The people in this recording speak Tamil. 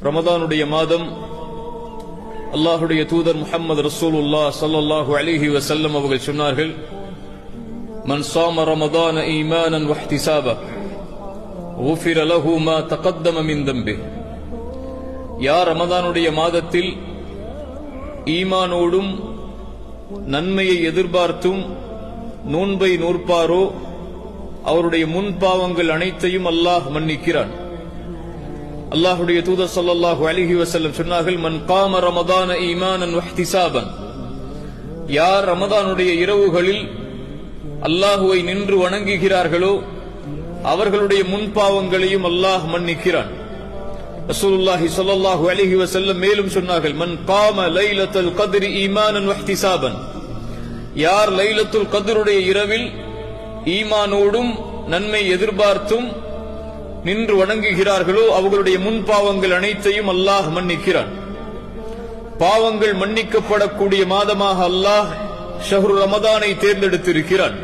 ரமதானுடைய மாதம் அல்லாஹுடைய தூதர் முஹம்மது ரசூலுல்லாஹ் ஸல்லல்லாஹு அலைஹி வஸல்லம் அவர்கள் சொன்னார்கள், மன் ஸாம ரமதான ஈமானன் வஹ்திசாபா குஃபிர லஹு மா தகத்தம மின் தம்பிஹ். யார் ரமதானுடைய மாதத்தில் ஈமானோடும் நன்மையை எதிர்பார்த்தும் நோன்பை நோற்பாரோ அவருடைய முன் பாவங்கள் அனைத்தையும் அல்லாஹ் மன்னிக்கிறான். அல்லாஹுடைய தூதர் ஸல்லல்லாஹு அலைஹி வஸல்லம் சொன்னார்கள், மன் காம ரமதான ஈமானன் வஹ்திசாபன். யார் ரமதானுடைய இரவுகளில் அல்லாஹுவை நின்று வணங்குகிறார்களோ அவர்களுடைய முன் பாவங்களையும் அல்லாஹ் மன்னிக்கிறான். ரசூலுல்லாஹி ஸல்லல்லாஹு அலைஹி வஸல்லம் மேலும் சொன்னார்கள், மன் காம லைலத்துல் கத்ரி ஈமானன் வஹ்திசாபன். யார் லைலத்துல் கத்ருடைய இரவில் ஈமானோடும் நன்மை எதிர்பார்த்தும் நின்று வணங்குகிறார்களோ அவர்களுடைய முன் பாவங்கள் அனைத்தையும் அல்லாஹ் மன்னிக்கிறான். பாவங்கள் மன்னிக்கப்படக்கூடிய மாதமாக அல்லாஹ் ஷஹ்ரு ரமதானை தேர்ந்தெடுத்திருக்கிறான்.